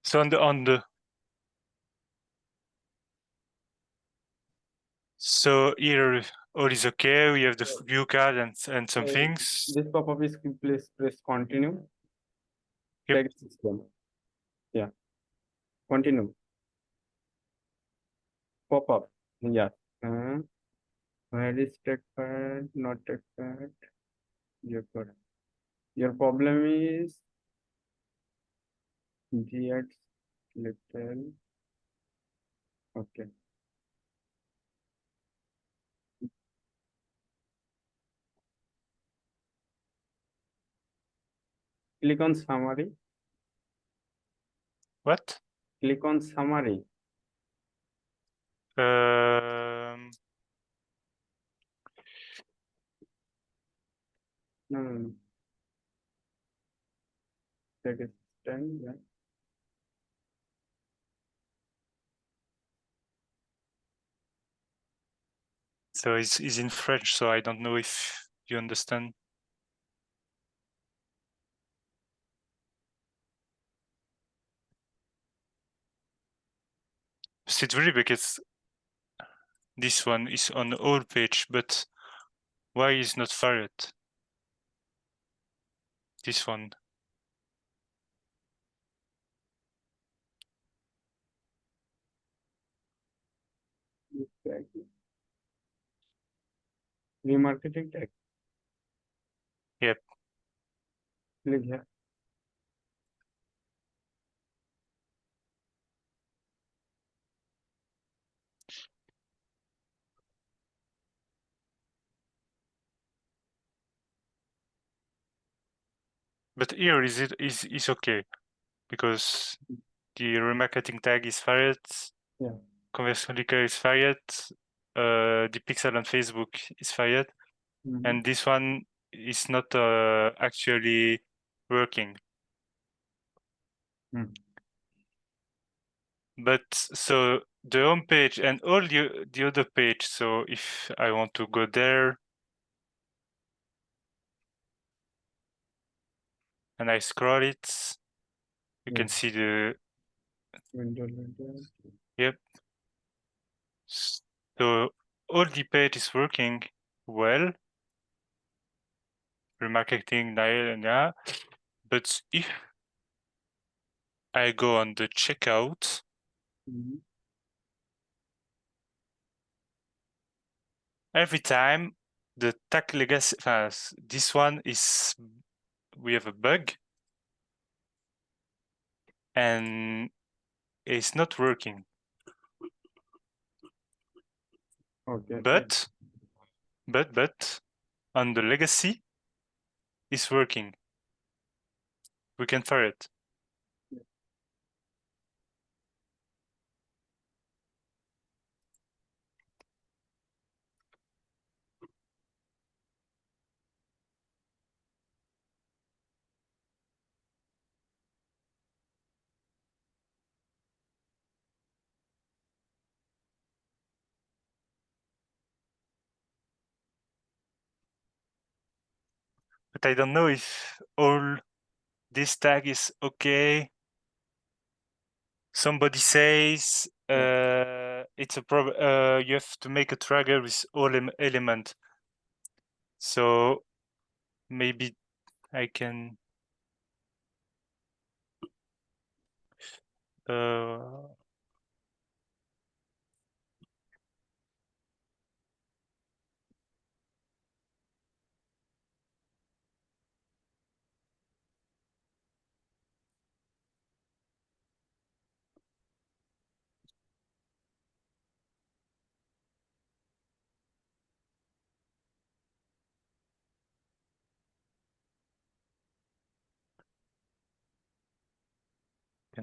So on the so here all is okay. We have the view card and some things. This pop-up is please press continue. Yep. Tag system. Yeah. Continue. Pop-up. Yeah. Where is trackpad? Not trackpad. Your problem is GX little. Okay. Click on summary. What? Click on summary. No. That is 10. Yeah. So it's in French, so I don't know if you understand. C'est weird because this one is on the whole page, but why is not fired? This one. Remarketing tag. Yep. Click here. But here is okay because the remarketing tag is fired. Yeah. Conversion clicker is fired. The pixel on Facebook is fired, and this one is not actually working. But so the home page and all the other page. So if I want to go there and I scroll it, you can see the Window. yep. So all the page is working well. Remarketing, yeah. But if I go on the checkout, every time the tag legacy, this one is, we have a bug and it's not working. Okay. But on the legacy, it's working. We can fire it. But I don't know if all this tag is okay. Somebody says it's a problem. You have to make a trigger with all element. So maybe I can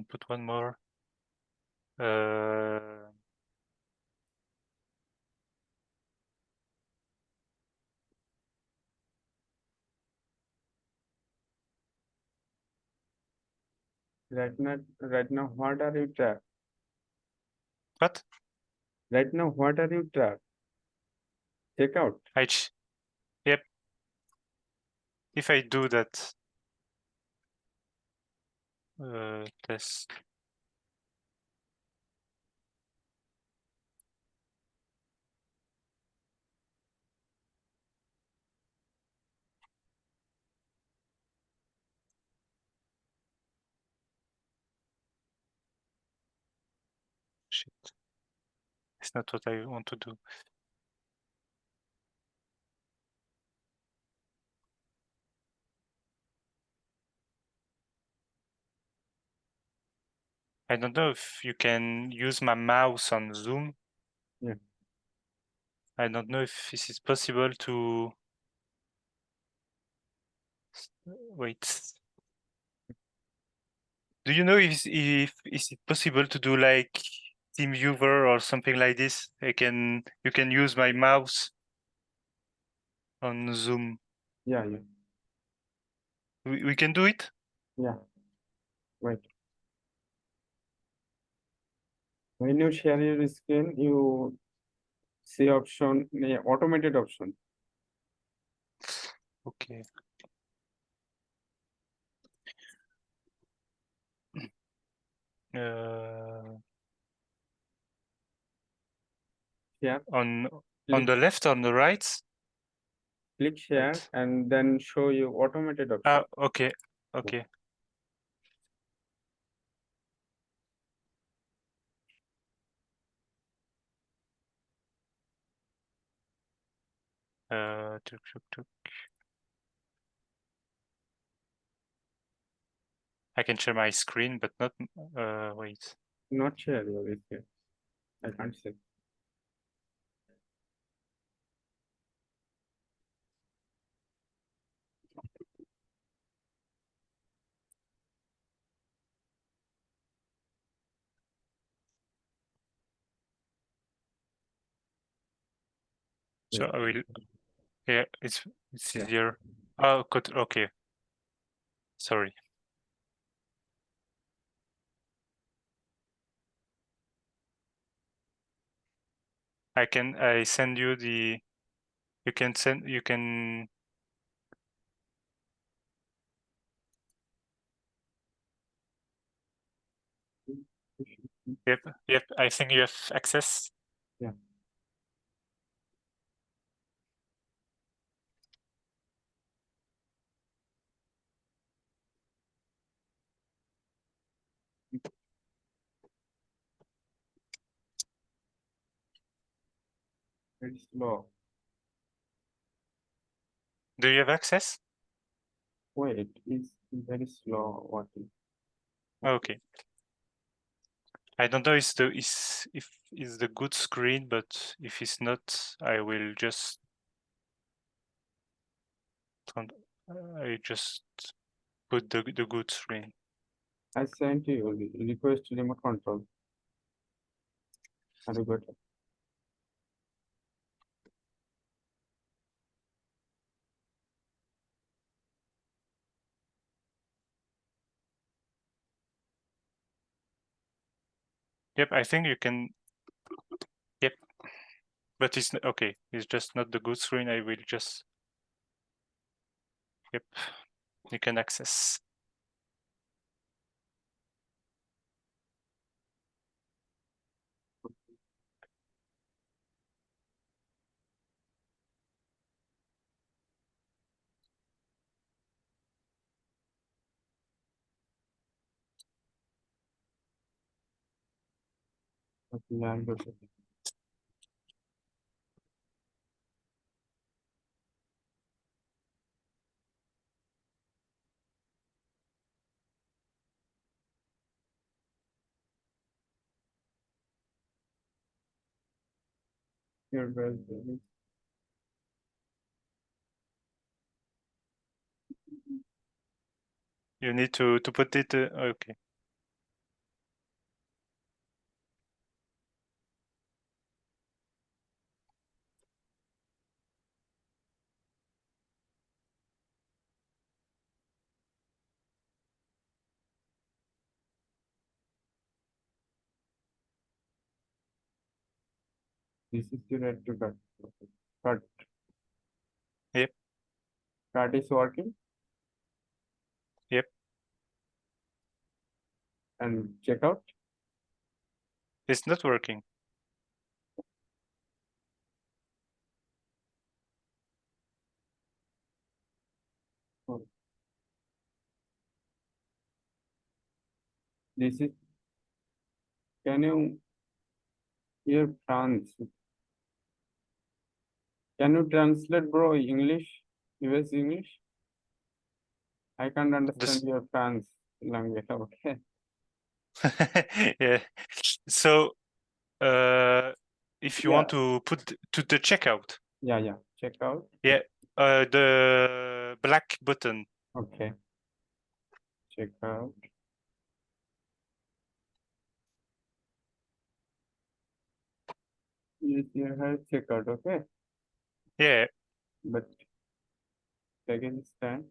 put one more. Right now, what are you track? What? Right now, what are you track? Check out. Yep. If I do that, test. Shit. It's not what I want to do. I don't know if you can use my mouse on Zoom. Yeah. I don't know if this is possible to wait. Do you know if is it possible to do like TeamViewer or something like this? You can use my mouse on Zoom. Yeah, yeah, We can do it? yeah. Wait. When you share your screen, you see option, automated option. Okay. Uh, Share, on click, the left, on the right? click share, Right. and then show you automated Ah, option. okay. Yeah. Okay. Tuk, tuk. I can share my screen, but not. Wait. Not share your screen. I can't see. So Wait. I will. Yeah, it's Yeah. easier. Oh, good. Okay. Sorry. I send you the. You can send. You can. Yep. Yep. I think you have access. Yeah. Very slow. Do you have access? Wait, it's very slow. What is? Okay. I don't know if it's the good screen, but if it's not, I will just I just put the good screen. I sent you request remote control. Have you got it? Yep, I think you can. Yep, but it's okay. It's just not the good screen. I will just. Yep, you can access. Okay, I'm good. You're very good. You need to put it. Okay. This is the red to cut. Cut. Yep. Cut is working Yep. and check out. It's not working. Oh. This is. Can you Here, France. Can you translate, bro, English? US English? I can't understand This your France language. Okay. yeah. So if you want to put to the checkout, Yeah. Check out. yeah, the black button. Okay. Check out. Yes, you have check out. Okay. Yeah, But second stand.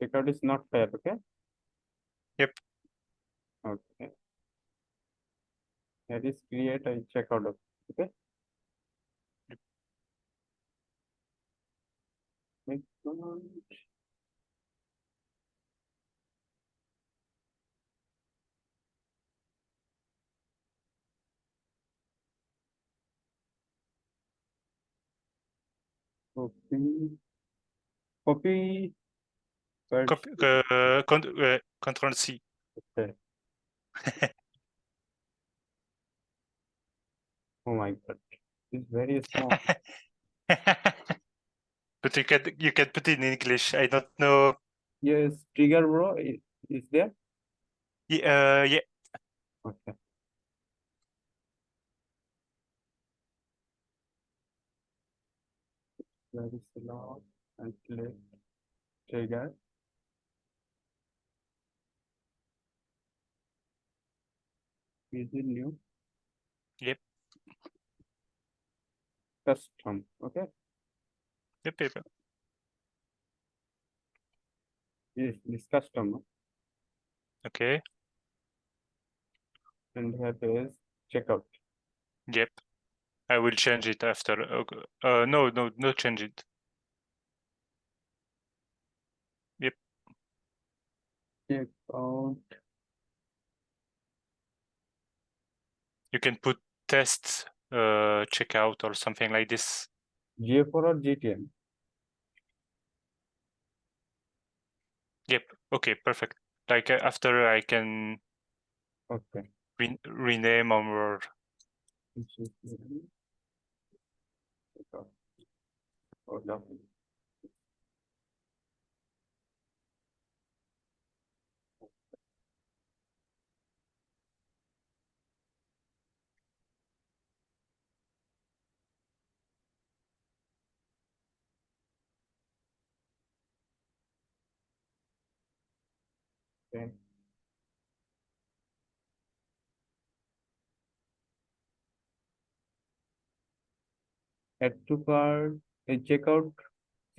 Check out is not fair. Okay. yep. Okay. That is create a check out. Okay. Next one. Copy. Copy. Copy, Control C. Okay. Oh my God. It's very small. But you can put it in English. I don't know. Yes. Trigger, bro. Is there? Yeah. Okay. Very slow and click trigger. Is it new? Yep. Custom. Okay. Yep. Yes, this custom. Okay. And here there is checkout. Yep. I will change it after. No, change it. Yep. Checkout. You can put test checkout or something like this. GA4 or GTM? Yep. Okay, perfect. Like after I can Okay. rename or Checkout. Hold on. Okay. Add to cart. Checkout.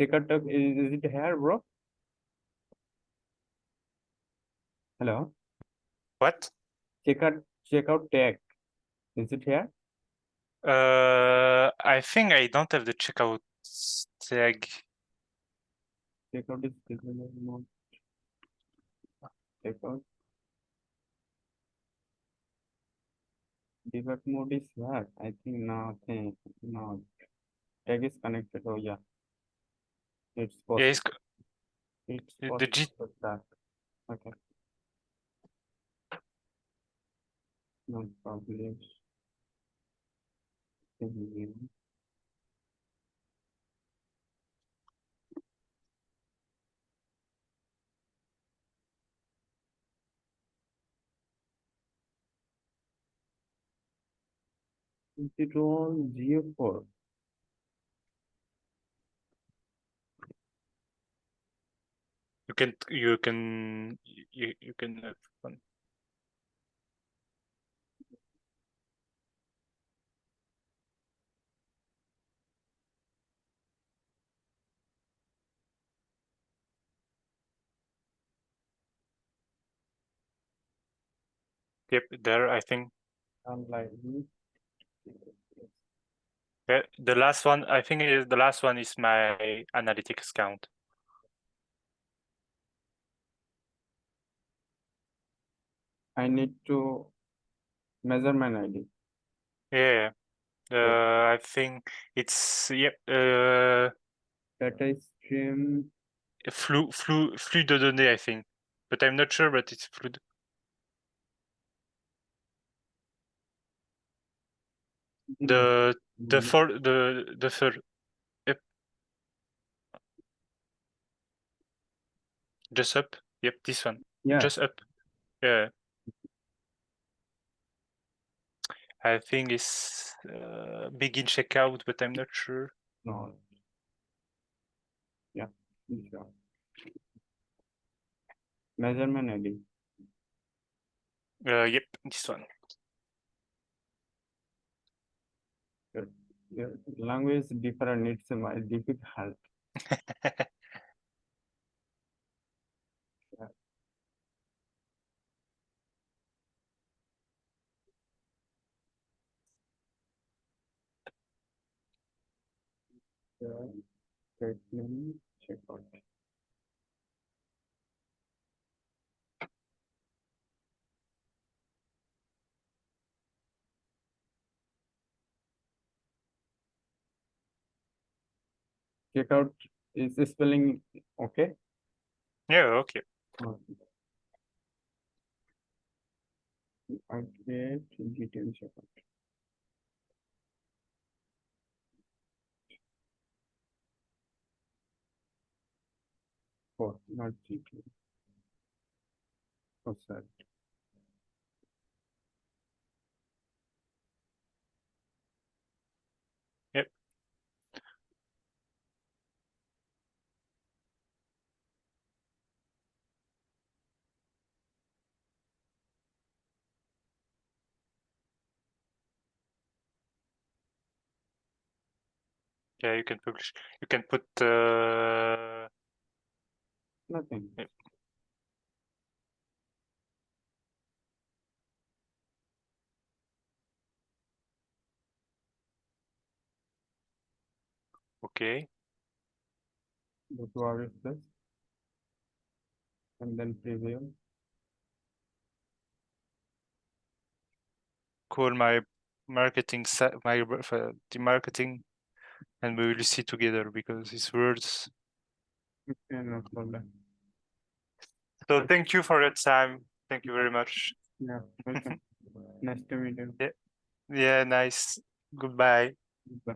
Checkout is it here, bro? Hello. what? Checkout tag. Is it here? I think I don't have the checkout tag. Checkout is visible mode. Checkout. Debug mode is here. I think nothing. No. Tag is connected. Oh yeah. It's Yeah, possible. It's the possible G. for that. Okay. No problem. Is it on GA4? You can have one. Yep, there I think. Online. Yeah, the last one I think the last one is my analytics count. I need to measurement ID. Yeah. So I think it's yep. data stream. Flux de données, I think, but I'm not sure. But it's flux. The third. Yep. Just up. Yep, this one. Yeah. Just up. Yeah. I think it's begin checkout, but I'm not sure. No. Yeah. Sure. Measurement ID. Yep, this one. Yeah. Language different. It's difficult. Let me check out. Checkout is the spelling okay? Yeah, okay. Okay, detail checkout. Oh, not detail. Oh, sorry. Yep. Yeah, you can publish. You can put. Nothing. Yep. Okay. Go to our this and then preview. Call my marketing the marketing, and we will see together because it's words. Okay, no problem. So thank you for your time. Thank you very much. Yeah, welcome. Nice to meet you. Yeah, nice. Goodbye. Bye.